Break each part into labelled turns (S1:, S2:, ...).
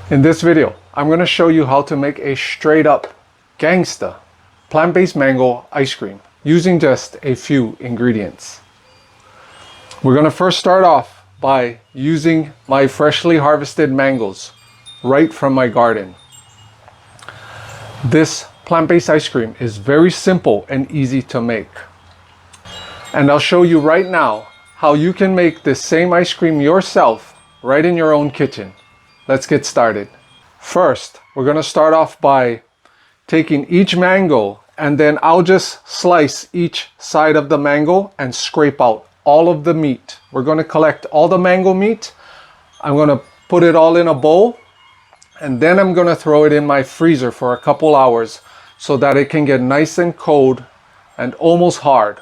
S1: In this video, I'm going to show you how to make a straight up gangsta plant-based mango ice cream using just a few ingredients. We're going to first start off by using my freshly harvested mangoes right from my garden. This plant-based ice cream is very simple and easy to make. And I'll show you right now how you can make this same ice cream yourself right in your own kitchen. Let's get started. First, we're going to start off by taking each mango, and then I'll just slice each side of the mango and scrape out all of the meat. We're going to collect all the mango meat. I'm going to put it all in a bowl, and then I'm going to throw it in my freezer for a couple hours so that it can get nice and cold and almost hard.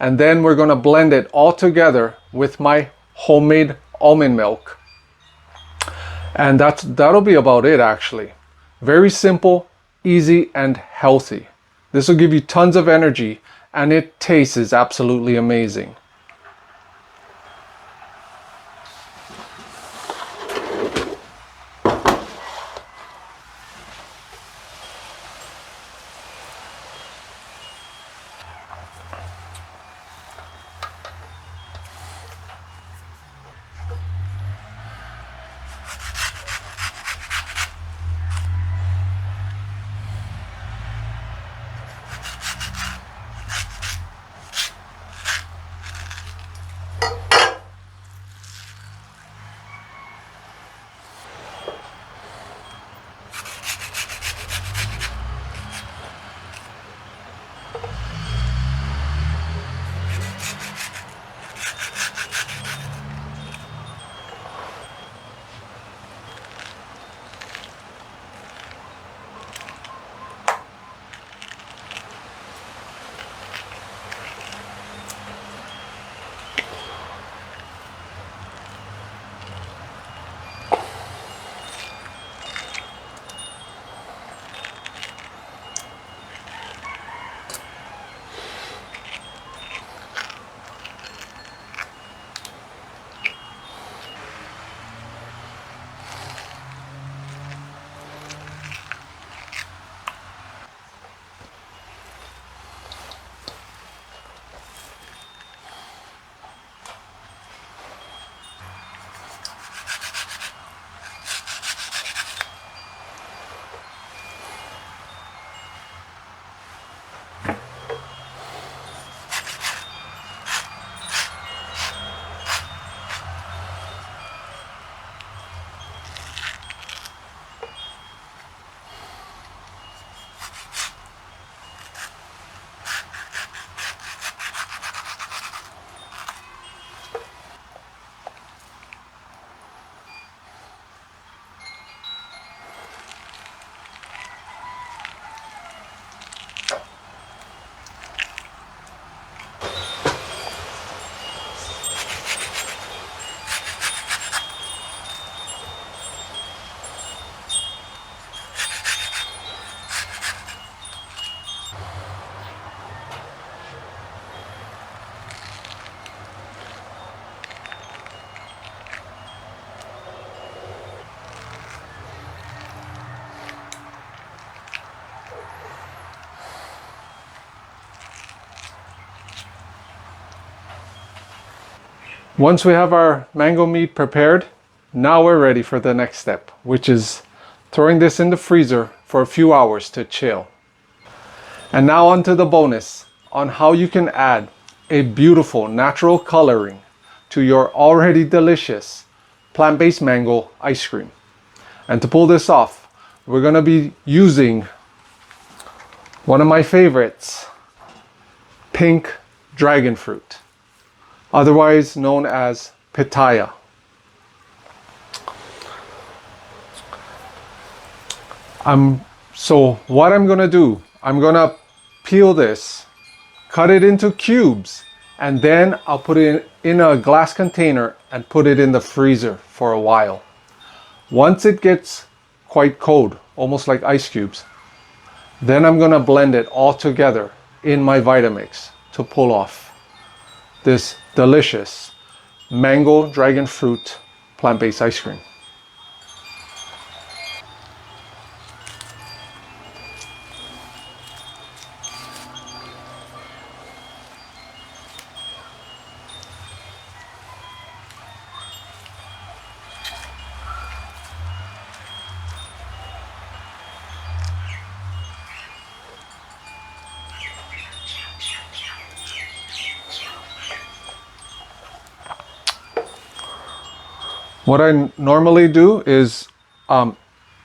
S1: And then we're going to blend it all together with my homemade almond milk. And that'll be about it actually. Very simple, easy, and healthy. This will give you tons of energy, and it tastes absolutely amazing. Once we have our mango meat prepared, now we're ready for the next step, which is throwing this in the freezer for a few hours to chill. And now on to the bonus on how you can add a beautiful natural coloring to your already delicious plant-based mango ice cream. And to pull this off, we're going to be using one of my favorites, pink dragon fruit, otherwise known as pitaya. So what I'm gonna do, I'm gonna peel this, cut it into cubes, and then I'll put it in a glass container and put it in the freezer for a while. Once it gets quite cold, almost like ice cubes, then I'm gonna blend it all together in my Vitamix to pull off this delicious mango dragon fruit plant-based ice cream. What I normally do is,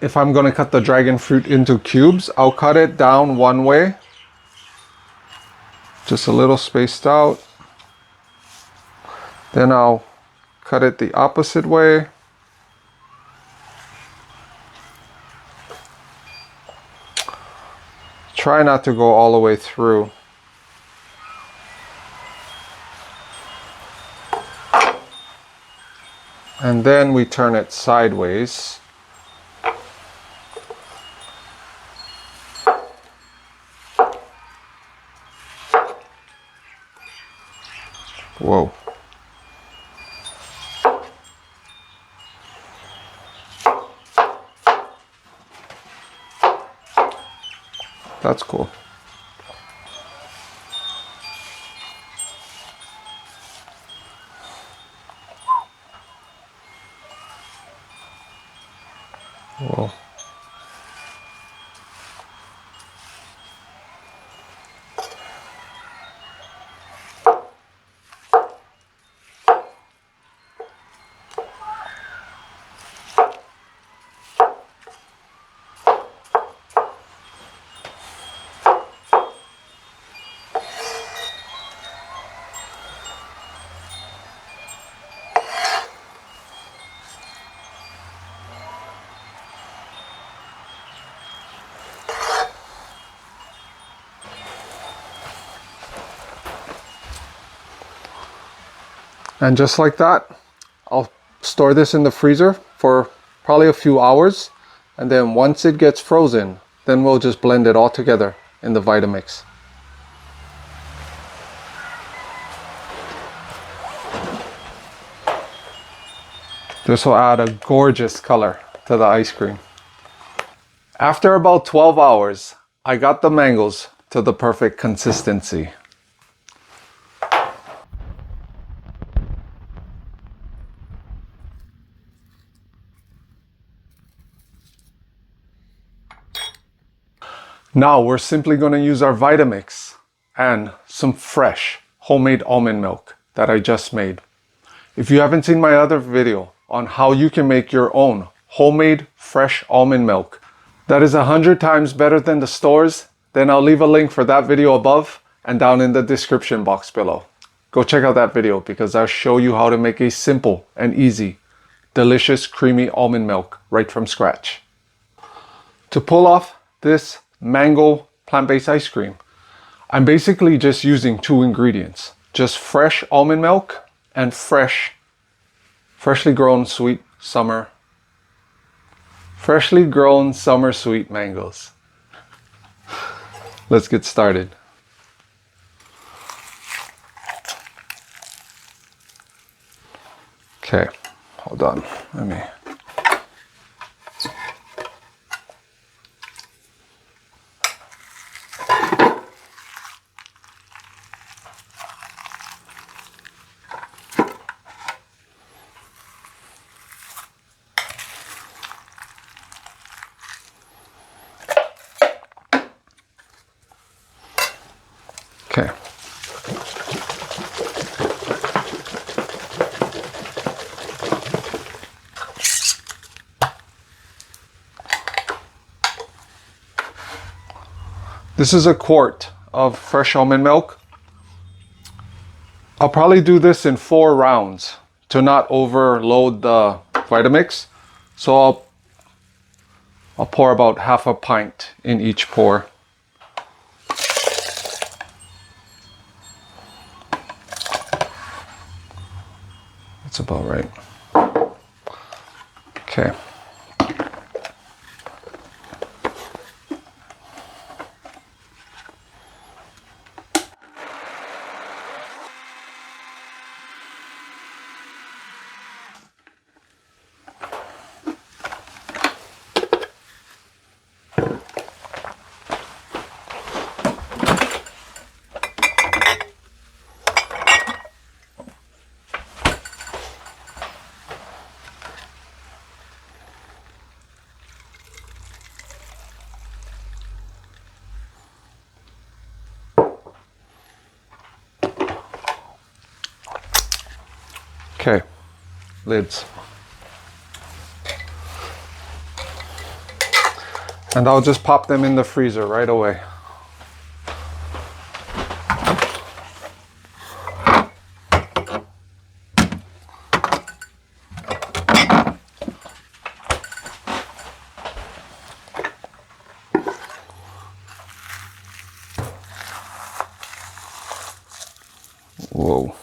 S1: if I'm gonna cut the dragon fruit into cubes, I'll cut it down one way, just a little spaced out. Then I'll cut it the opposite way. Try not to go all the way through. And then we turn it sideways. Whoa. That's cool. Whoa. And just like that, I'll store this in the freezer for probably a few hours. And then once it gets frozen, then we'll just blend it all together in the Vitamix. This will add a gorgeous color to the ice cream. After about 12 hours, I got the mangoes to the perfect consistency. Now we're simply going to use our Vitamix and some fresh homemade almond milk that I just made. If you haven't seen my other video on how you can make your own homemade fresh almond milk that is 100 times better than the stores, then I'll leave a link for that video above and down in the description box below. Go check out that video because I'll show you how to make a simple and easy, delicious creamy almond milk right from scratch. To pull off this mango plant-based ice cream, I'm basically just using two ingredients, just fresh almond milk and freshly grown summer sweet mangoes. Let's get started. Okay, hold on, let me. Okay. This is a quart of fresh almond milk. I'll probably do this in 4 rounds to not overload the Vitamix. So I'll pour about half a pint in each pour. That's about right. Okay. Okay, lids. And I'll just pop them in the freezer right away. Whoa.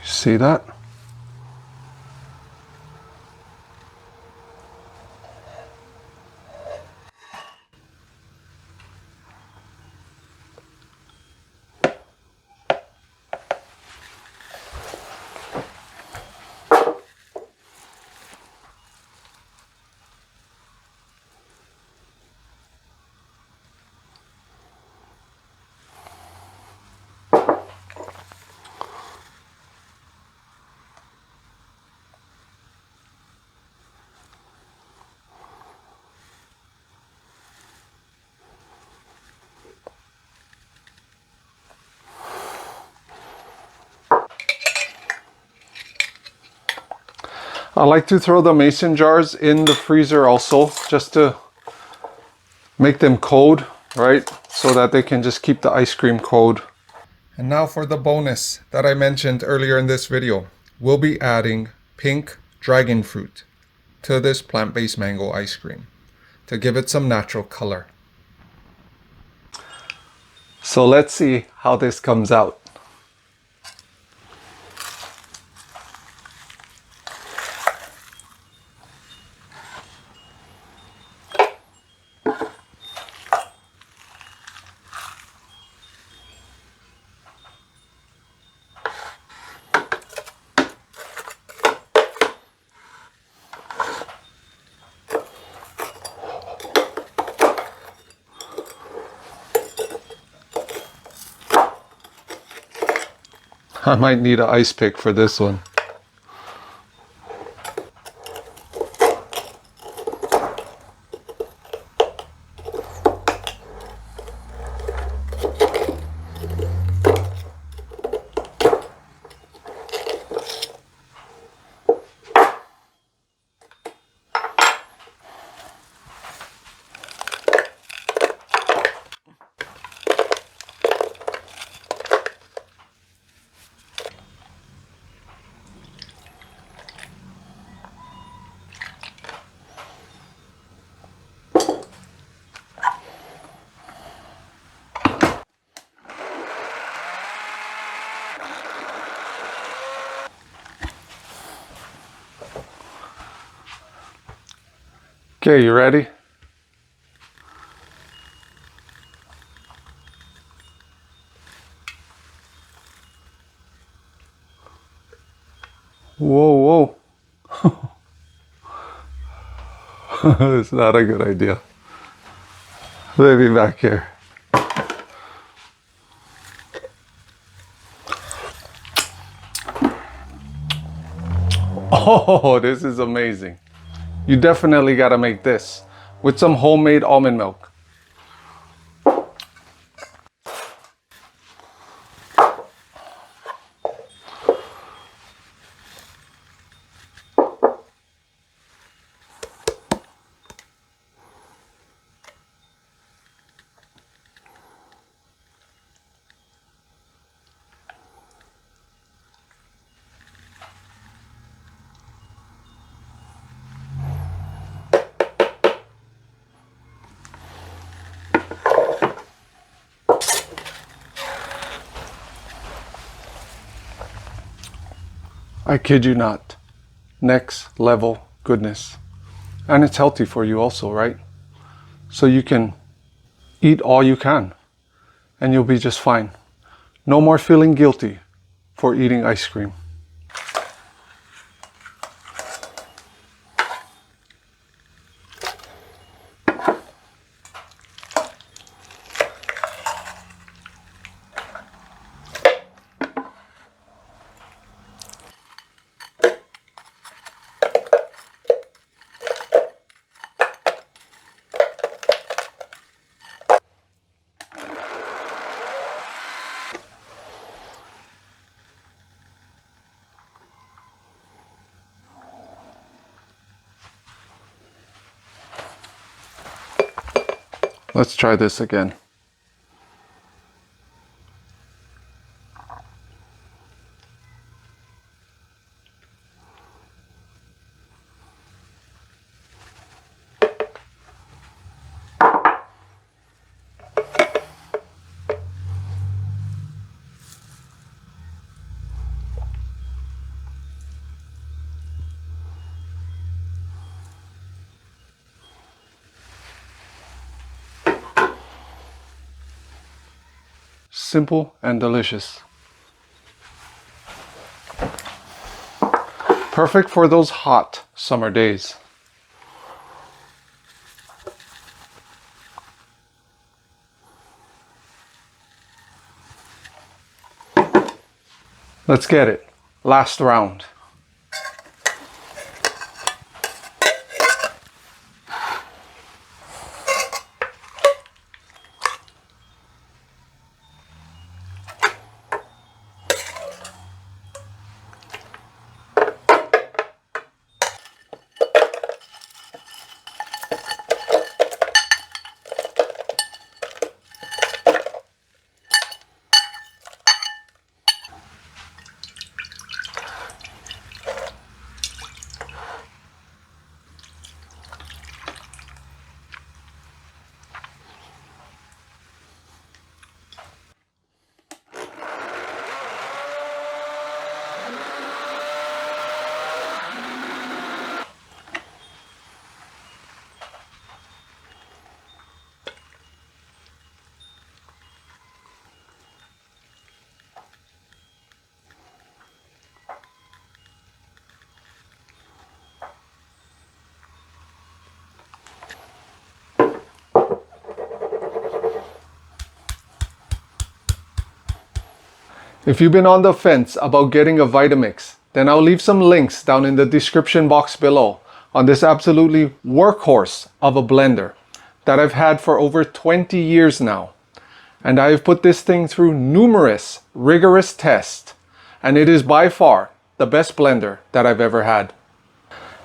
S1: See that? I like to throw the mason jars in the freezer also, just to make them cold, right? So that they can just keep the ice cream cold. And now for the bonus that I mentioned earlier in this video. We'll be adding pink dragon fruit to this plant-based mango ice cream to give it some natural color. So let's see how this comes out. I might need an ice pick for this one. Okay, you ready? Whoa, whoa. It's not a good idea. Maybe back here. Oh, this is amazing. You definitely gotta make this with some homemade almond milk. I kid you not. Next level goodness. And it's healthy for you also, right? So you can eat all you can and you'll be just fine. No more feeling guilty for eating ice cream. Let's try this again. Simple and delicious. Perfect for those hot summer days. Let's get it. Last round. If you've been on the fence about getting a Vitamix, then I'll leave some links down in the description box below on this absolutely workhorse of a blender that I've had for over 20 years now. And I have put this thing through numerous rigorous tests, and it is by far the best blender that I've ever had.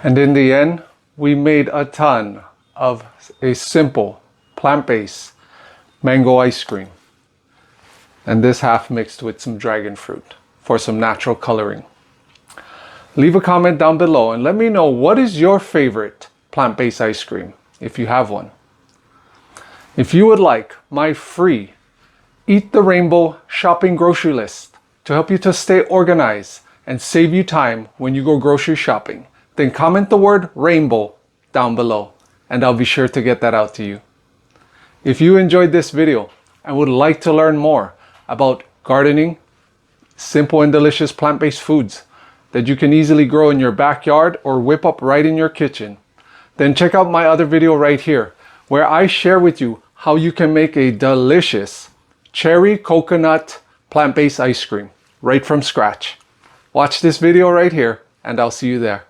S1: And in the end, we made a ton of a simple plant-based mango ice cream. And this half mixed with some dragon fruit for some natural coloring. Leave a comment down below and let me know what is your favorite plant-based ice cream, if you have one. If you would like my free Eat the Rainbow shopping grocery list to help you to stay organized and save you time when you go grocery shopping, then comment the word rainbow down below and I'll be sure to get that out to you. If you enjoyed this video and would like to learn more about gardening, simple and delicious plant-based foods that you can easily grow in your backyard or whip up right in your kitchen, then check out my other video right here where I share with you how you can make a delicious cherry coconut plant-based ice cream right from scratch. Watch this video right here and I'll see you there.